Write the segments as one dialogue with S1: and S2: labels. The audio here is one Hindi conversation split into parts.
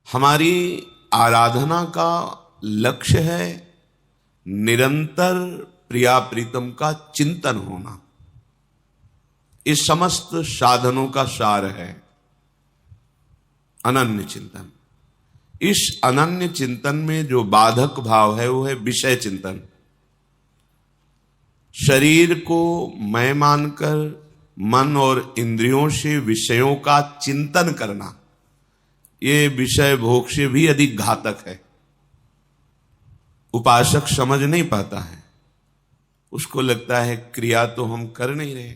S1: हमारी आराधना का लक्ष्य है निरंतर प्रिया प्रीतम का चिंतन होना। इस समस्त साधनों का सार है अनन्य चिंतन। इस अनन्य चिंतन में जो बाधक भाव है वो है विषय चिंतन। शरीर को मैं मानकर मन और इंद्रियों से विषयों का चिंतन करना, ये विषय भोग से भी अधिक घातक है। उपासक समझ नहीं पाता है, उसको लगता है क्रिया तो हम कर नहीं रहे,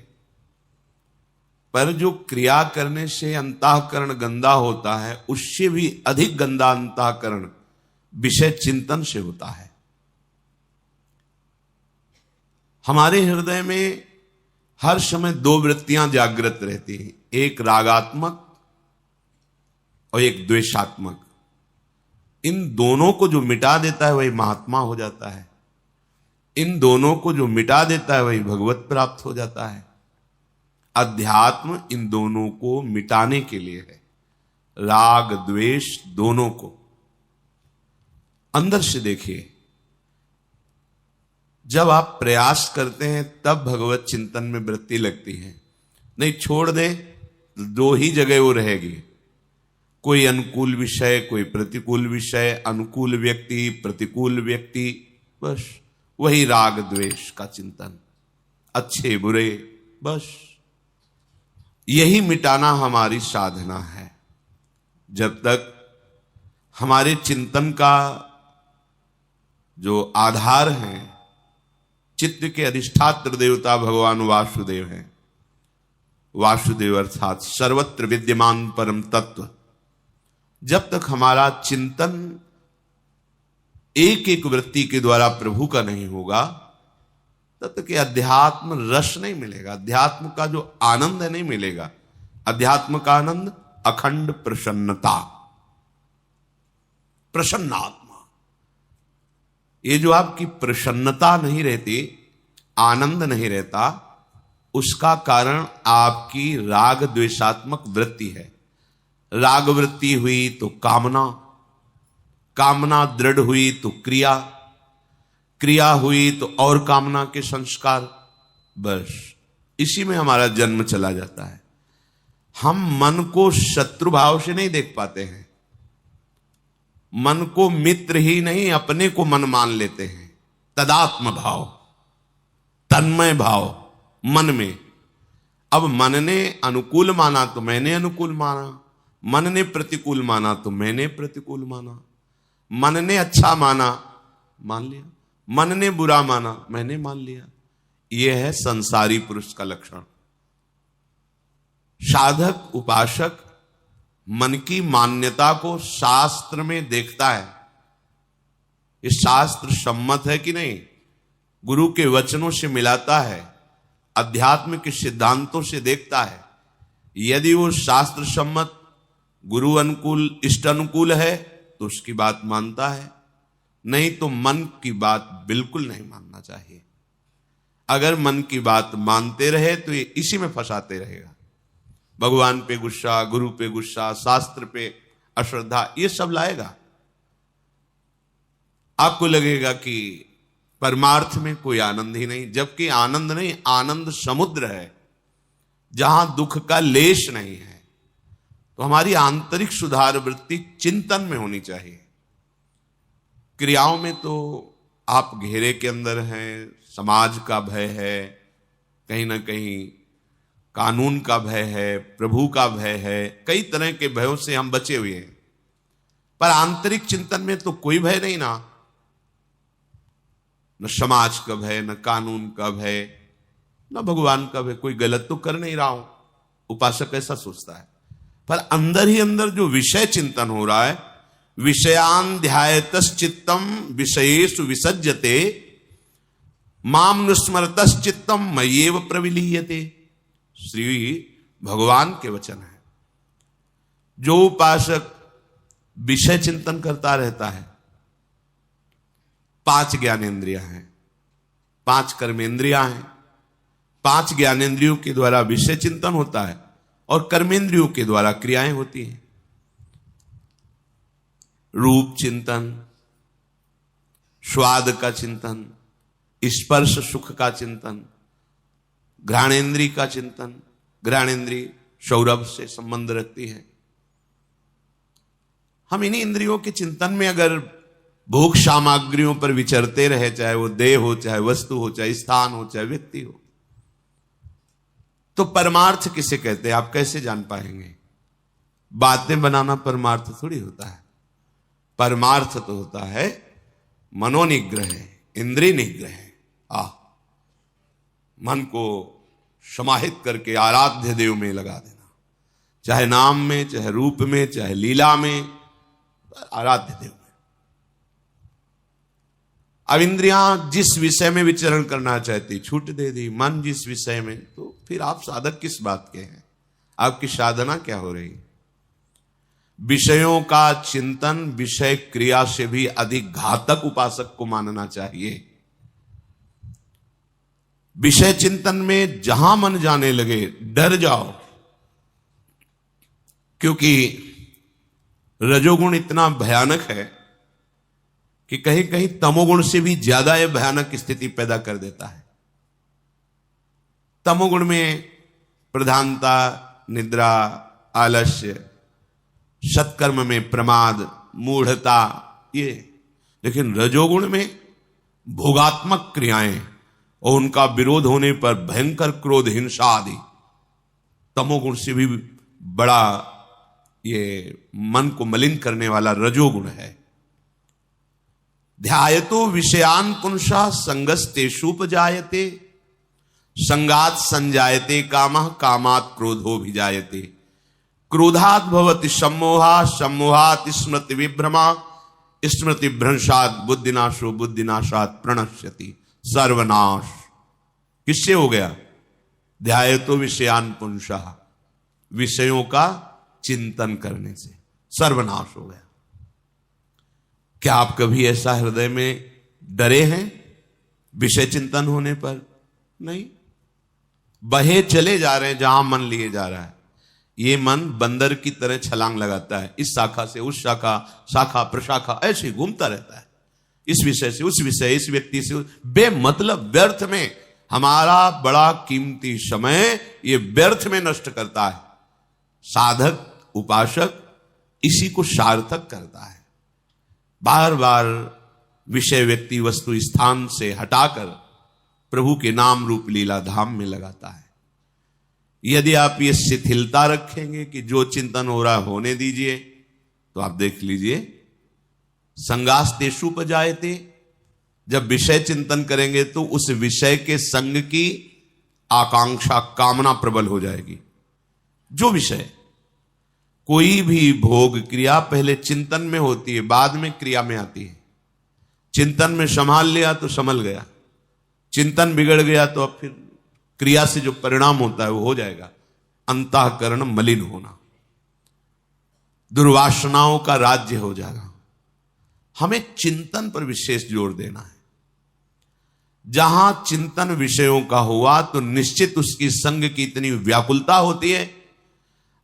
S1: पर जो क्रिया करने से अंतःकरण गंदा होता है उससे भी अधिक गंदा अंतःकरण विषय चिंतन से होता है। हमारे हृदय में हर समय दो वृत्तियां जागृत रहती हैं, एक रागात्मक और एक द्वेषात्मक। इन दोनों को जो मिटा देता है वही महात्मा हो जाता है। इन दोनों को जो मिटा देता है वही भगवत प्राप्त हो जाता है। अध्यात्म इन दोनों को मिटाने के लिए है, राग द्वेष दोनों को। अंदर से देखिए, जब आप प्रयास करते हैं तब भगवत चिंतन में वृत्ति लगती है, नहीं छोड़ दें दो ही जगह वो रहेगी, कोई अनुकूल विषय कोई प्रतिकूल विषय, अनुकूल व्यक्ति प्रतिकूल व्यक्ति, बस वही राग द्वेष का चिंतन, अच्छे बुरे, बस यही मिटाना हमारी साधना है। जब तक हमारे चिंतन का जो आधार है चित्त के अधिष्ठात्र देवता भगवान वासुदेव हैं, वासुदेव अर्थात सर्वत्र विद्यमान परम तत्व, जब तक हमारा चिंतन एक एक वृत्ति के द्वारा प्रभु का नहीं होगा तब तक अध्यात्म रस नहीं मिलेगा, अध्यात्म का जो आनंद है नहीं मिलेगा। अध्यात्म का आनंद अखंड प्रसन्नता, प्रसन्नात्मा। ये जो आपकी प्रसन्नता नहीं रहती, आनंद नहीं रहता, उसका कारण आपकी राग द्वेषात्मक वृत्ति है। राग वृत्ति हुई तो कामना, कामना दृढ़ हुई तो क्रिया, क्रिया हुई तो और कामना के संस्कार, बस इसी में हमारा जन्म चला जाता है। हम मन को शत्रु भाव से नहीं देख पाते हैं, मन को मित्र ही नहीं अपने को मन मान लेते हैं। तदात्म भाव, तन्मय भाव मन में। अब मन ने अनुकूल माना तो मैंने अनुकूल माना, मन ने प्रतिकूल माना तो मैंने प्रतिकूल माना, मन ने अच्छा माना मान लिया, मन ने बुरा माना मैंने मान लिया। यह है संसारी पुरुष का लक्षण। साधक उपासक मन की मान्यता को शास्त्र में देखता है, ये शास्त्र सम्मत है कि नहीं, गुरु के वचनों से मिलाता है, अध्यात्म के सिद्धांतों से देखता है। यदि वो शास्त्र सम्मत गुरु अनुकूल इष्ट अनुकूल है तो उसकी बात मानता है, नहीं तो मन की बात बिल्कुल नहीं मानना चाहिए। अगर मन की बात मानते रहे तो ये इसी में फंसाते रहेगा। भगवान पे गुस्सा, गुरु पे गुस्सा, शास्त्र पे अश्रद्धा, ये सब लाएगा। आपको लगेगा कि परमार्थ में कोई आनंद ही नहीं, जबकि आनंद नहीं, आनंद समुद्र है जहां दुख का लेश नहीं है। तो हमारी आंतरिक सुधार वृत्ति चिंतन में होनी चाहिए। क्रियाओं में तो आप घेरे के अंदर हैं, समाज का भय है, कहीं ना कहीं कानून का भय है, प्रभु का भय है, कई तरह के भयों से हम बचे हुए हैं। पर आंतरिक चिंतन में तो कोई भय नहीं ना, न समाज का भय, न कानून का भय, न भगवान का भय। कोई गलत तो कर नहीं रहा हूं, उपासक ऐसा सोचता है। पर अंदर ही अंदर जो विषय चिंतन हो रहा है, विषयान ध्यायतश्चित्तम विषयेषु विसज्जते माम नुस्मरतश्चित्तम मय्येव प्रविलीयते। श्री भगवान के वचन है। जो उपासक विषय चिंतन करता रहता है, 5 ज्ञानेंद्रियां हैं, 5 कर्मेंद्रियां हैं, 5 ज्ञानेंद्रियों के द्वारा विषय चिंतन होता है और कर्मेंद्रियों के द्वारा क्रियाएं होती हैं। रूप चिंतन, स्वाद का चिंतन, स्पर्श सुख का चिंतन, घ्राणेन्द्रिय का चिंतन। घ्राणेन्द्रिय सौरभ से संबंध रखती है। हम इन्हीं इंद्रियों के चिंतन में अगर भोग सामग्रियों पर विचरते रहे, चाहे वो देह हो, चाहे वस्तु हो, चाहे स्थान हो, चाहे व्यक्ति हो, तो परमार्थ किसे कहते हैं आप कैसे जान पाएंगे? बातें बनाना परमार्थ थोड़ी होता है। परमार्थ तो होता है मनोनिग्रह, इंद्रिय निग्रह। मन को समाहित करके आराध्य देव में लगा देना, चाहे नाम में, चाहे रूप में, चाहे लीला में, आराध्य देव में। अब इंद्रियां जिस विषय में विचरण करना चाहती छूट दे दी, मन जिस विषय में, तो फिर आप साधक किस बात के हैं? आपकी साधना क्या हो रही? विषयों का चिंतन विषय क्रिया से भी अधिक घातक उपासक को मानना चाहिए। विषय चिंतन में जहां मन जाने लगे डर जाओ, क्योंकि रजोगुण इतना भयानक है कि कहीं कहीं तमोगुण से भी ज्यादा यह भयानक स्थिति पैदा कर देता है। तमोगुण में प्रधानता, निद्रा, आलस्य, सत्कर्म में प्रमाद, मूढ़ता, ये। लेकिन रजोगुण में भोगात्मक क्रियाएं और उनका विरोध होने पर भयंकर क्रोध, हिंसा आदि तमोगुण से भी बड़ा ये मन को मलिन करने वाला रजोगुण है। ध्यायतो विषयान पुंसा संगस्तेषुपजायते, संगात संजायते कामः, कामात् क्रोधो भिजायते, क्रोधात् भवति सम्मोहा, सम्मोहात् स्मृति विभ्रमा, स्मृति भ्रंशात् बुद्धिनाशो, बुद्धिनाशात् प्रणश्यति। सर्वनाश किससे हो गया? ध्यायतो विषयान पुंसा, विषयों का चिंतन करने से सर्वनाश हो गया। क्या आप कभी ऐसा हृदय में डरे हैं विषय चिंतन होने पर? नहीं। बहे चले जा रहे हैं जहां मन लिए जा रहा है। ये मन बंदर की तरह छलांग लगाता है, इस शाखा से उस शाखा, शाखा प्रशाखा, ऐसे ही घूमता रहता है, इस विषय से उस विषय, इस व्यक्ति से बेमतलब व्यर्थ में हमारा बड़ा कीमती समय ये व्यर्थ में नष्ट करता है। साधक, उपासक इसी को सार्थक करता है। बार बार विषय, व्यक्ति, वस्तु, स्थान से हटाकर प्रभु के नाम रूप लीला धाम में लगाता है। यदि आप ये शिथिलता रखेंगे कि जो चिंतन हो रहा है होने दीजिए, तो आप देख लीजिए संगास्तेषुपजायते, जब विषय चिंतन करेंगे तो उस विषय के संग की आकांक्षा, कामना प्रबल हो जाएगी। जो विषय, कोई भी भोग क्रिया पहले चिंतन में होती है, बाद में क्रिया में आती है। चिंतन में संभाल लिया तो संभल गया, चिंतन बिगड़ गया तो अब फिर क्रिया से जो परिणाम होता है वो हो जाएगा अंतःकरण मलिन होना, दुर्वासनाओं का राज्य हो जाएगा। हमें चिंतन पर विशेष जोर देना है। जहां चिंतन विषयों का हुआ तो निश्चित उसकी संग की इतनी व्याकुलता होती है,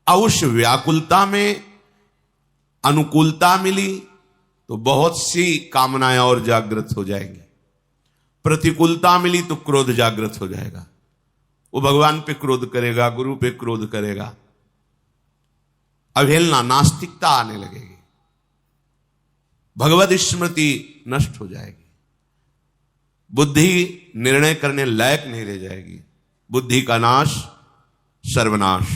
S1: और उस व्याकुलता में अनुकूलता मिली तो बहुत सी कामनाएं और जागृत हो जाएंगी। प्रतिकूलता मिली तो क्रोध जागृत हो जाएगा, वो भगवान पे क्रोध करेगा, गुरु पे क्रोध करेगा, अवहेलना, नास्तिकता आने लगेगी, भगवत स्मृति नष्ट हो जाएगी, बुद्धि निर्णय करने लायक नहीं रह जाएगी। बुद्धि का नाश सर्वनाश,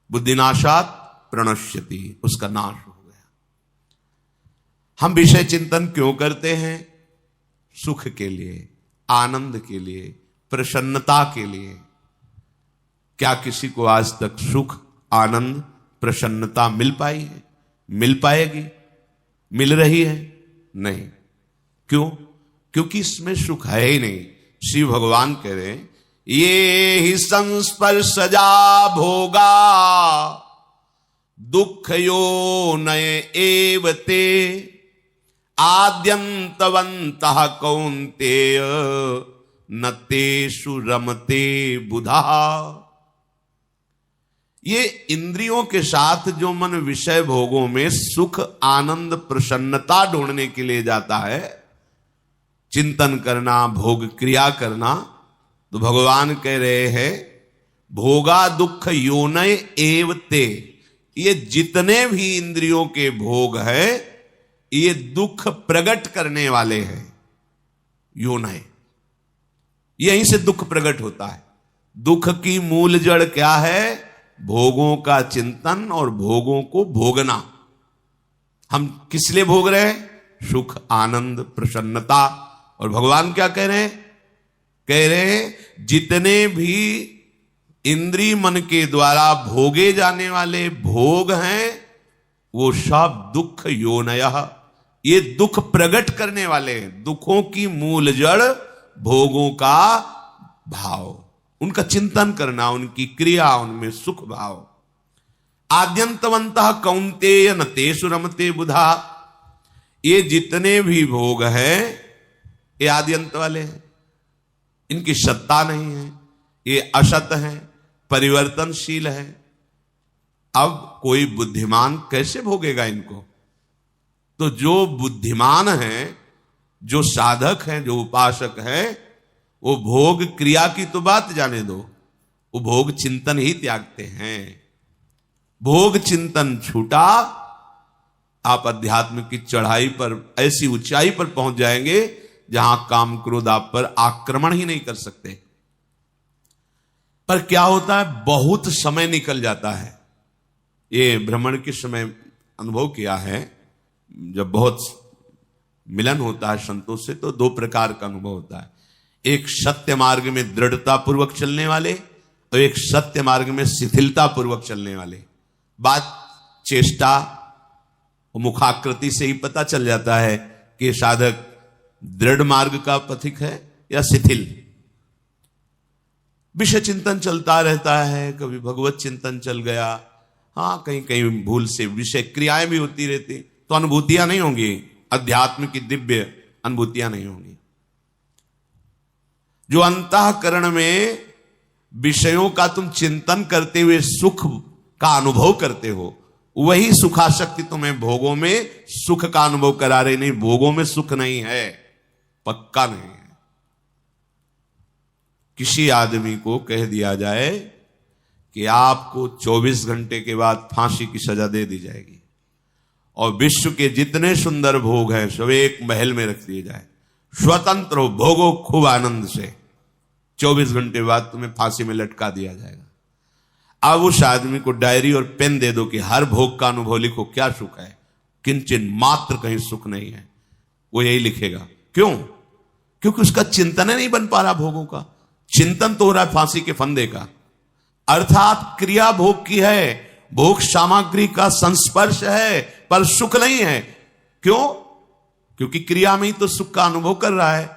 S1: बुद्धिनाशात प्रणश्यति, उसका नाश हो गया। हम विषय चिंतन क्यों करते हैं? सुख के लिए, आनंद के लिए, प्रसन्नता के लिए। क्या किसी को आज तक सुख, आनंद, प्रसन्नता मिल पाई है? मिल पाएगी? मिल रही है? नहीं। क्यों? क्योंकि इसमें सुख है ही नहीं। शिव भगवान कह रहे हैं, ये ही संस्पर्शजा भोगा दुख यो नय एवते आद्यंतवंतः कौन्तेय न तेषु रमते बुधा। ये इंद्रियों के साथ जो मन विषय भोगों में सुख आनंद प्रसन्नता ढूंढने के लिए जाता है, चिंतन करना, भोग क्रिया करना, तो भगवान कह रहे हैं भोगा दुख योनय एव ते, ये जितने भी इंद्रियों के भोग है ये दुख प्रकट करने वाले हैं। योनय, यहीं से दुख प्रकट होता है। दुख की मूल जड़ क्या है? भोगों का चिंतन और भोगों को भोगना। हम किस लिए भोग रहे हैं? सुख आनंद प्रसन्नता। और भगवान क्या कह रहे हैं? कह रहे हैं जितने भी इंद्रिय मन के द्वारा भोगे जाने वाले भोग हैं वो सब दुख योनयः, ये दुख प्रकट करने वाले हैं। दुखों की मूल जड़ भोगों का भाव, उनका चिंतन करना, उनकी क्रिया, उनमें सुख भाव। आद्यंतवंतः कौन्तेय न तेषु रमते बुधा, ये जितने भी भोग हैं ये आद्यंत वाले हैं, इनकी सत्ता नहीं है, ये असत हैं, परिवर्तनशील है। अब कोई बुद्धिमान कैसे भोगेगा इनको? तो जो बुद्धिमान हैं, जो साधक हैं, जो उपासक हैं, वो भोग क्रिया की तो बात जाने दो, वो भोग चिंतन ही त्यागते हैं। भोग चिंतन छूटा, आप अध्यात्म की चढ़ाई पर, ऐसी ऊंचाई पर पहुंच जाएंगे जहां काम क्रोध आप पर आक्रमण ही नहीं कर सकते। पर क्या होता है, बहुत समय निकल जाता है। ये भ्रमण के समय अनुभव किया है, जब बहुत मिलन होता है संतों से तो दो प्रकार का अनुभव होता है। एक सत्य मार्ग में दृढ़ता पूर्वक चलने वाले और एक सत्य मार्ग में शिथिलता पूर्वक चलने वाले। बात चेष्टा और मुखाकृति से ही पता चल जाता है कि साधक दृढ़ मार्ग का पथिक है या शिथिल। विषय चिंतन चलता रहता है, कभी भगवत चिंतन चल गया, हाँ कहीं कहीं भूल से विषय क्रियाएं भी होती रहती, तो अनुभूतियां नहीं होंगी, अध्यात्म की दिव्य अनुभूतियां नहीं होंगी। जो अंतःकरण में विषयों का तुम चिंतन करते हुए सुख का अनुभव करते हो, वही सुखाशक्ति तुम्हें भोगों में सुख का अनुभव करा रही। नहीं, भोगों में सुख नहीं है, पक्का नहीं है। किसी आदमी को कह दिया जाए कि आपको 24 घंटे के बाद फांसी की सजा दे दी जाएगी और विश्व के जितने सुंदर भोग हैं सब एक महल में रख दिए जाए, स्वतंत्र हो, भोगो खूब आनंद से, 24 घंटे बाद तुम्हें फांसी में लटका दिया जाएगा। अब उस आदमी को डायरी और पेन दे दो कि हर भोग का अनुभव लिखो, क्या सुख है, किंचन मात्र कहीं सुख नहीं है, वो यही लिखेगा। क्यों? क्योंकि उसका चिंतन नहीं बन पा रहा भोगों का, चिंतन तो हो रहा है फांसी के फंदे का। अर्थात क्रिया भोग की है, भोग सामग्री का संस्पर्श है, पर सुख नहीं है। क्यों? क्योंकि क्रिया में ही तो सुख का अनुभव कर रहा है।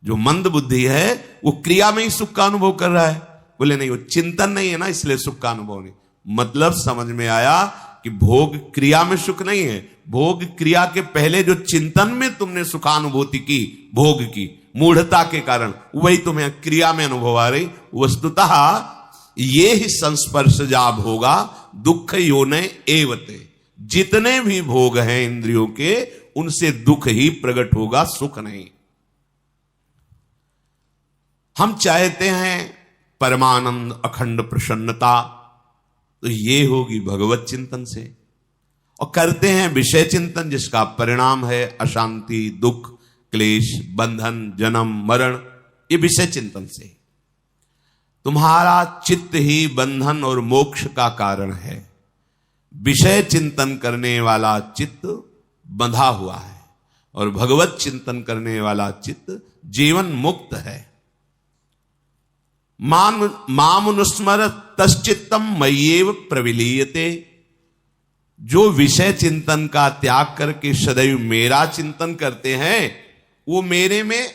S1: जो मंद बुद्धि है वो क्रिया में ही सुख का अनुभव कर रहा है। बोले नहीं, वो चिंतन नहीं है ना, इसलिए सुख का अनुभव नहीं। मतलब समझ में आया कि भोग क्रिया में सुख नहीं है, भोग क्रिया के पहले जो चिंतन में तुमने सुखानुभूति की, भोग की मूढ़ता के कारण, वही तुम्हें क्रिया में अनुभव आ रही। वस्तुतः ये ही संस्पर्श जा भोगा दुख योनय एवते, जितने भी भोग हैं इंद्रियों के, उनसे दुख ही प्रकट होगा, सुख नहीं। हम चाहते हैं परमानंद अखंड प्रसन्नता, तो ये होगी भगवत चिंतन से। और करते हैं विषय चिंतन, जिसका परिणाम है अशांति, दुख, क्लेश, बंधन, जन्म मरण, ये विषय चिंतन से। तुम्हारा चित्त ही बंधन और मोक्ष का कारण है। विषय चिंतन करने वाला चित्त बंधा हुआ है और भगवत चिंतन करने वाला चित्त जीवन मुक्त है। मामनुस्मर तश्चित्तम मय्येव प्रविलीयते, जो विषय चिंतन का त्याग करके सदैव मेरा चिंतन करते हैं वो मेरे में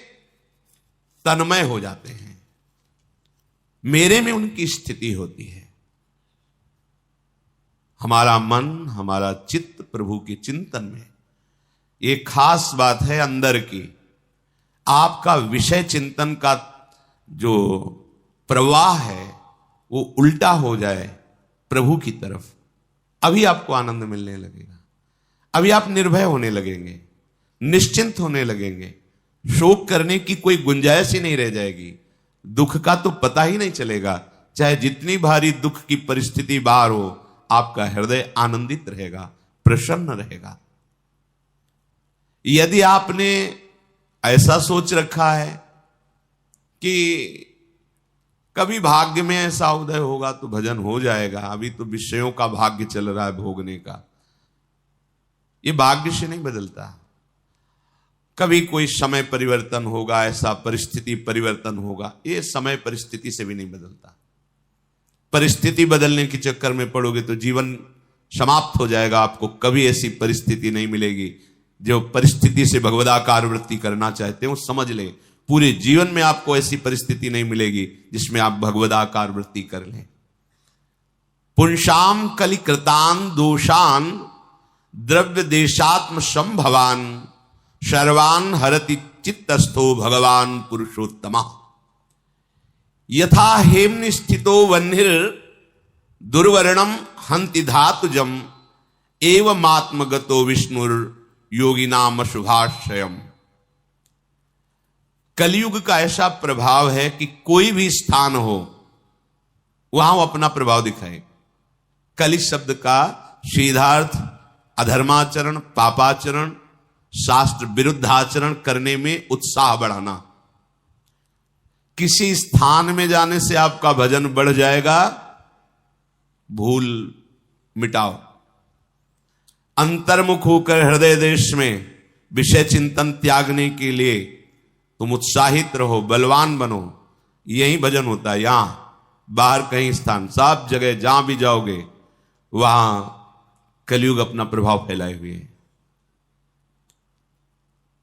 S1: तन्मय हो जाते हैं, मेरे में उनकी स्थिति होती है। हमारा मन, हमारा चित्त प्रभु के चिंतन में, ये खास बात है अंदर की। आपका विषय चिंतन का जो प्रवाह है वो उल्टा हो जाए प्रभु की तरफ, अभी आपको आनंद मिलने लगेगा। अभी आप निर्भय होने लगेंगे, निश्चिंत होने लगेंगे, शोक करने की कोई गुंजाइश ही नहीं रह जाएगी। दुख का तो पता ही नहीं चलेगा। चाहे जितनी भारी दुख की परिस्थिति बाहर हो, आपका हृदय आनंदित रहेगा, प्रसन्न रहेगा। यदि आपने ऐसा सोच रखा है कि कभी भाग्य में ऐसा उदय होगा तो भजन हो जाएगा, अभी तो विषयों का भाग्य चल रहा है भोगने का, ये भाग्य से नहीं बदलता। कभी कोई समय परिवर्तन होगा, ऐसा परिस्थिति परिवर्तन होगा, ये समय परिस्थिति से भी नहीं बदलता। परिस्थिति बदलने के चक्कर में पड़ोगे तो जीवन समाप्त हो जाएगा। आपको कभी ऐसी परिस्थिति नहीं मिलेगी। जो परिस्थिति से भगवदाकार वृत्ति करना चाहते हो समझ ले, पूरे जीवन में आपको ऐसी परिस्थिति नहीं मिलेगी जिसमें आप भगवदाकार वृत्ति कर लें। पुंसाम कलिकृतान दोषान द्रव्य देशात्म संभवान सर्वान हरति चित्तस्थो भगवान पुरुषोत्तमा। यथा हेम्नि स्थितो वह्निर दुर्वर्णम हंति धातुजम एवमात्मगतो विष्णुर योगिनाम शुभाश्रयम। कलयुग का ऐसा प्रभाव है कि कोई भी स्थान हो वहां वो अपना प्रभाव दिखाए। कलि शब्द का सीधार्थ अधर्माचरण, पापाचरण, शास्त्र विरुद्ध आचरण करने में उत्साह बढ़ाना। किसी स्थान में जाने से आपका भजन बढ़ जाएगा, भूल मिटाओ। अंतर्मुख होकर हृदय देश में विषय चिंतन त्यागने के लिए तुम उत्साहित रहो, बलवान बनो। यही भजन होता है। यहां बाहर कहीं स्थान, सब जगह जहां भी जाओगे वहां कलयुग अपना प्रभाव फैलाए हुए है।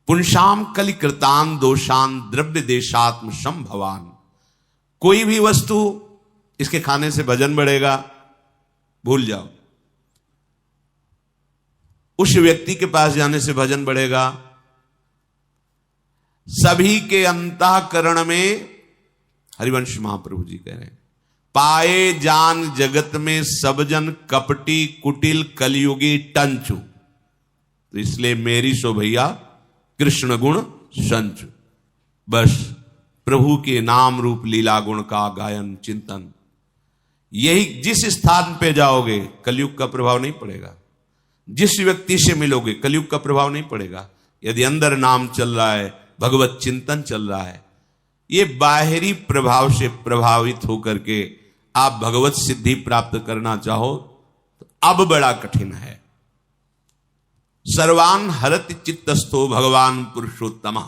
S1: पुंसाम कलिकृतान दोषान द्रव्य देशात्म संभवान। कोई भी वस्तु इसके खाने से भजन बढ़ेगा, भूल जाओ। उस व्यक्ति के पास जाने से भजन बढ़ेगा। सभी के अंतःकरण में, हरिवंश महाप्रभु जी कह रहे हैं, पाए जान जगत में सब जन कपटी कुटिल कलयुगी टंचु। तो इसलिए मेरी सो भैया कृष्ण गुण संचु। बस प्रभु के नाम रूप लीला गुण का गायन चिंतन, यही जिस स्थान पे जाओगे कलयुग का प्रभाव नहीं पड़ेगा। जिस व्यक्ति से मिलोगे कलयुग का प्रभाव नहीं पड़ेगा। यदि अंदर नाम चल रहा है, भगवत चिंतन चल रहा है, ये बाहरी प्रभाव से प्रभावित होकर के आप भगवत सिद्धि प्राप्त करना चाहो तो अब बड़ा कठिन है। सर्वान हरति चित्तस्थो भगवान पुरुषोत्तमा।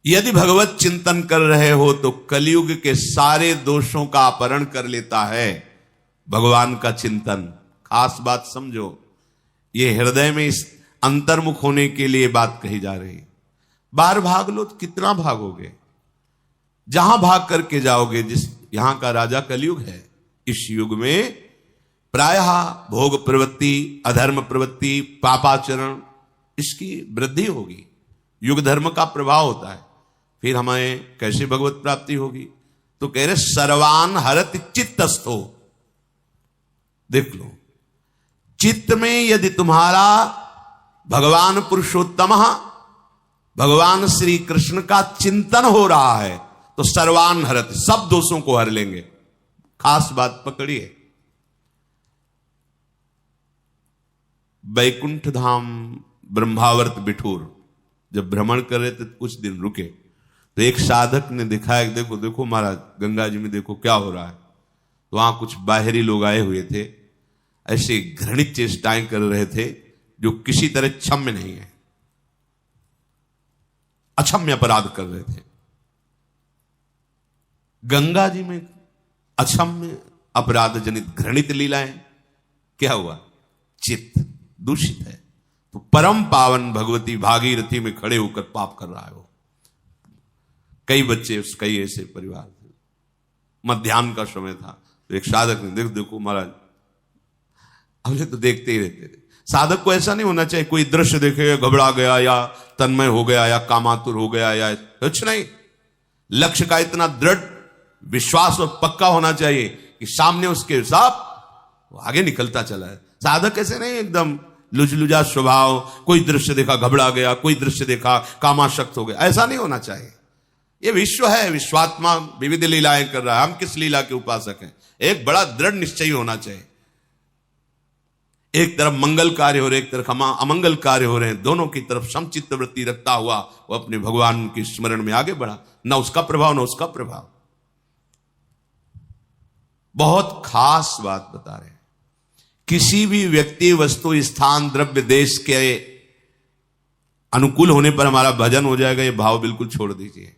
S1: यदि भगवत चिंतन कर रहे हो तो कलयुग के सारे दोषों का अपहरण कर लेता है भगवान का चिंतन। खास बात समझो, ये हृदय में इस अंतर्मुख होने के लिए बात कही जा रही है। बाहर भाग लो तो कितना भागोगे, जहां भाग करके जाओगे। जिस यहां का राजा कलयुग है। इस युग में प्रायः भोग प्रवृत्ति, अधर्म प्रवृत्ति, पापाचरण, इसकी वृद्धि होगी। युग धर्म का प्रभाव होता है। फिर हमें कैसे भगवत प्राप्ति होगी? तो कह रहे सर्वान हरति चित्तस्थो। देख लो, चित्त में यदि तुम्हारा भगवान पुरुषोत्तम, भगवान श्री कृष्ण का चिंतन हो रहा है तो सर्वान हरत, सब दोषों को हर लेंगे। खास बात पकड़िए, बैकुंठ धाम ब्रह्मावर्त बिठूर जब भ्रमण कर रहे थे कुछ दिन रुके तो एक साधक ने दिखाया, देखो देखो महाराज गंगा जी में देखो क्या हो रहा है। तो वहां कुछ बाहरी लोग आए हुए थे, ऐसे घृणित चेष्टाएं कर रहे थे जो किसी तरह क्षम्य नहीं है, अक्षम्य अपराध कर रहे थे। गंगा जी में अक्षम्य अपराध जनित घृणित लीलाएं, क्या हुआ? चित्त दूषित है। तो परम पावन भगवती भागीरथी में खड़े होकर पाप कर रहा है वो। कई बच्चे, कई ऐसे परिवार थे। मध्याह्न का समय था तो एक साधक ने देखो महाराज, हमने तो देखते ही रहते थे। साधक को ऐसा नहीं होना चाहिए कोई दृश्य देखे घबरा गया या तन्मय हो गया या कामातुर हो गया या कुछ नहीं। लक्ष्य का इतना दृढ़ विश्वास और पक्का होना चाहिए कि सामने उसके साथ वो आगे निकलता चला है। साधक ऐसे नहीं एकदम लुजलुजा स्वभाव, कोई दृश्य देखा घबरा गया, कोई दृश्य देखा कामाशक्त हो गया, ऐसा नहीं होना चाहिए। ये विश्व है, विश्वात्मा विविध लीलाएं कर रहा है, हम किस लीला के उपासक हैं। एक बड़ा दृढ़ निश्चय होना चाहिए। एक तरफ मंगल कार्य हो रहे, एक तरफ अमंगल कार्य हो रहे हैं, दोनों की तरफ समचित्त वृत्ति रखता हुआ वो अपने भगवान के स्मरण में आगे बढ़ा, ना उसका प्रभाव ना उसका प्रभाव। बहुत खास बात बता रहे हैं। किसी भी व्यक्ति, वस्तु, स्थान, द्रव्य, देश के अनुकूल होने पर हमारा भजन हो जाएगा, ये भाव बिल्कुल छोड़ दीजिए।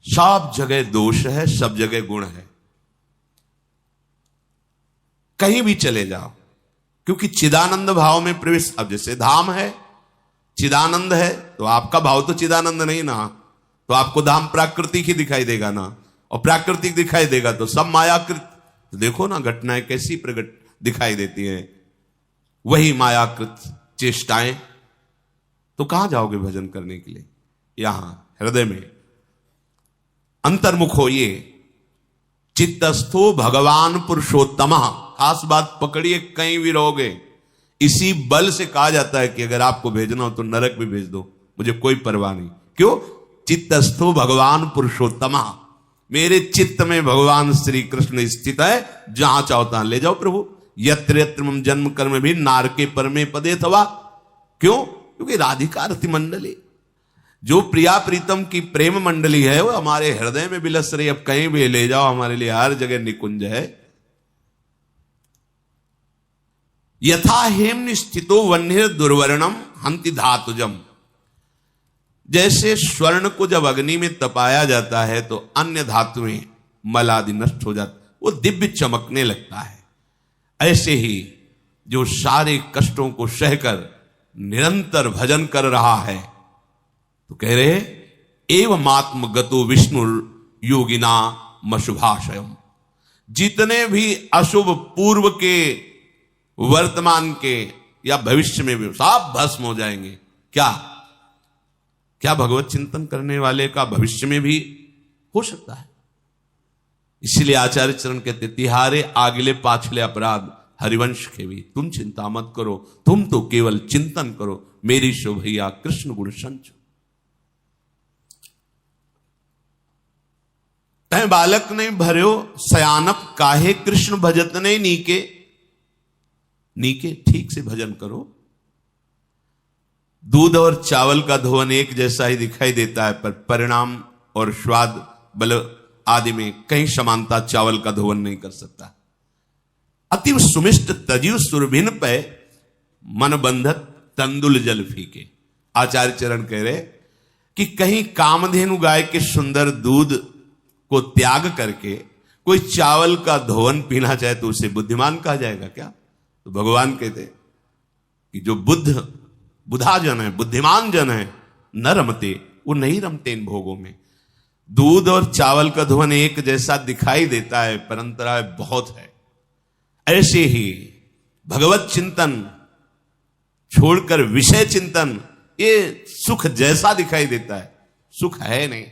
S1: सब जगह दोष है, सब जगह गुण है। कहीं भी चले जाओ, क्योंकि चिदानंद भाव में प्रवेश। अब जैसे धाम है, चिदानंद है, तो आपका भाव तो चिदानंद नहीं ना, तो आपको धाम प्राकृतिक ही दिखाई देगा ना, और प्राकृतिक दिखाई देगा तो सब मायाकृत। तो देखो ना घटनाएं कैसी प्रकट दिखाई देती हैं, वही मायाकृत चेष्टाएं। तो कहां जाओगे भजन करने के लिए? यहां हृदय में अंतर्मुख होइए। चित्तस्थो भगवान पुरुषोत्तम। खास बात पकड़िए, कहीं भी रहोगे। इसी बल से कहा जाता है कि अगर आपको भेजना हो तो नरक भी भेज दो, मुझे कोई परवाह नहीं। क्यों? चित्तस्थो भगवान पुरुषोत्तम। मेरे चित्त में भगवान श्री कृष्ण स्थित है, जहां चाहो तहां ले जाओ प्रभु। यत्र यत्र मम जन्म कर्म भी नारके परमे पदे थवा। क्यों? क्योंकि राधिका रति मंडली, जो प्रिया प्रीतम की प्रेम मंडली है, वो हमारे हृदय में बिलस रही। अब कहीं भी ले जाओ, हमारे लिए हर जगह निकुंज है। यथा हेम स्थितो वन्य दुर्वर्णम हंति धातुजम। जैसे स्वर्ण को जब अग्नि में तपाया जाता है तो अन्य धातुएं मल आदि नष्ट हो जाती, वो दिव्य चमकने लगता है। ऐसे ही जो सारे कष्टों को सहकर निरंतर भजन कर रहा है, तो कह रहे एवं आत्म गतो विष्णु योगिना मशुभाशयम। जितने भी अशुभ पूर्व के, वर्तमान के या भविष्य में भी सब भस्म हो जाएंगे। क्या क्या भगवत चिंतन करने वाले का भविष्य में भी हो सकता है। इसलिए आचार्य चरण कहते, तिहारे आगले पाछले अपराध हरिवंश के भी तुम चिंता मत करो, तुम तो केवल चिंतन करो, मेरी शोभैया कृष्ण गुण संचो। तय बालक नहीं भर्यो सयानप काहे कृष्ण भजत नहीं नीके। नीके ठीक से भजन करो। दूध और चावल का धोवन एक जैसा ही दिखाई देता है, पर परिणाम और स्वाद बल आदि में कहीं समानता चावल का धोवन नहीं कर सकता। अति सुमिष्ट तजीव सुरभिन पे मन बंधक तंदुल जल फीके। आचार्य चरण कह रहे कि कहीं कामधेनु गाय के सुंदर दूध को त्याग करके कोई चावल का धोवन पीना चाहे तो उसे बुद्धिमान कहा जाएगा क्या? तो भगवान कहते कि जो बुधा जन है, बुद्धिमान जन है, न रमते, वो नहीं रमते इन भोगों में। दूध और चावल का धोवन एक जैसा दिखाई देता है, पर अंतराय बहुत है। ऐसे ही भगवत चिंतन छोड़कर विषय चिंतन, ये सुख जैसा दिखाई देता है, सुख है नहीं।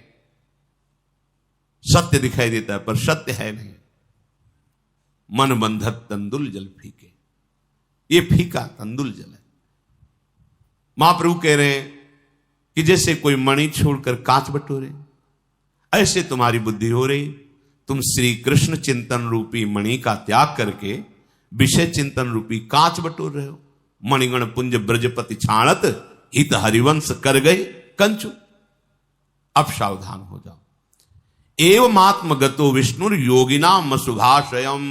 S1: सत्य दिखाई देता है पर सत्य है नहीं। मन बंधक तंदुल जल फीके, ये फीका तंदुल जल है। महाप्रभु कह रहे हैं कि जैसे कोई मणि छोड़कर कांच बटोरे, ऐसे तुम्हारी बुद्धि हो रही। तुम श्री कृष्ण चिंतन रूपी मणि का त्याग करके विषय चिंतन रूपी कांच बटोर रहे हो। मणिगण पुंज ब्रजपति छाणत हित हरिवंश कर गए कंचु। अब सावधान हो जाओ। एवं आत्मगतो विष्णु योगिना मशुभाशयम।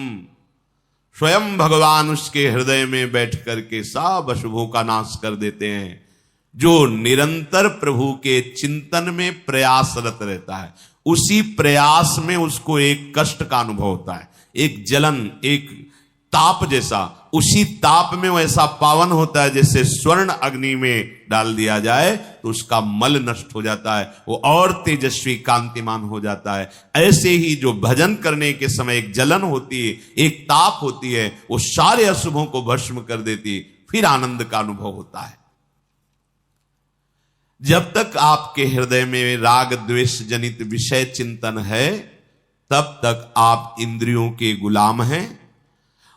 S1: स्वयं भगवान उसके हृदय में बैठ करके सब अशुभों का नाश कर देते हैं। जो निरंतर प्रभु के चिंतन में प्रयासरत रहता है, उसी प्रयास में उसको एक कष्ट का अनुभव होता है, एक जलन, एक ताप जैसा। उसी ताप में वो ऐसा पावन होता है जैसे स्वर्ण अग्नि में डाल दिया जाए तो उसका मल नष्ट हो जाता है, वो और तेजस्वी कांतिमान हो जाता है। ऐसे ही जो भजन करने के समय एक जलन होती है, एक ताप होती है, वो सारे अशुभों को भस्म कर देती, फिर आनंद का अनुभव होता है। जब तक आपके हृदय में राग द्वेष जनित विषय चिंतन है, तब तक आप इंद्रियों के गुलाम हैं।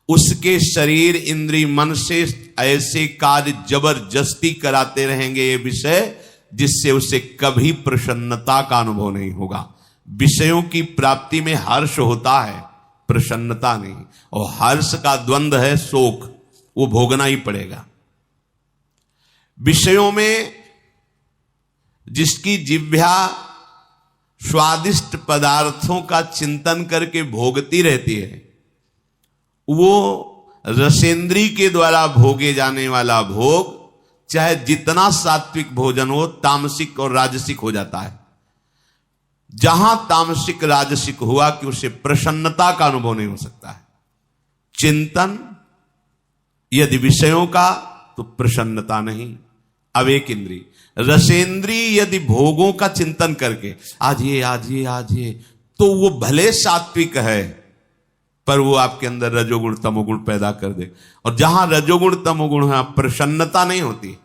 S1: उसके शरीर इंद्रिय मन से ऐसे कार्य जबरदस्ती कराते रहेंगे ये विषय, जिससे उसे कभी प्रसन्नता का अनुभव नहीं होगा। विषयों की प्राप्ति में हर्ष होता है, प्रसन्नता नहीं। और हर्ष का द्वंद्व है शोक, वो भोगना ही पड़ेगा। विषयों में जिसकी जिह्वा स्वादिष्ट पदार्थों का चिंतन करके भोगती रहती है, वो रसेंद्री के द्वारा भोगे जाने वाला भोग चाहे जितना सात्विक भोजन हो, तामसिक और राजसिक हो जाता है। जहां तामसिक राजसिक हुआ कि उसे प्रसन्नता का अनुभव नहीं हो सकता है। चिंतन यदि विषयों का तो प्रसन्नता नहीं। अब एक इंद्री रसेंद्री यदि भोगों का चिंतन करके आज ये आज ये आज ये, तो वो भले सात्विक है पर वो आपके अंदर रजोगुण तमोगुण पैदा कर दे। और जहां रजोगुण तमोगुण है प्रसन्नता नहीं होती।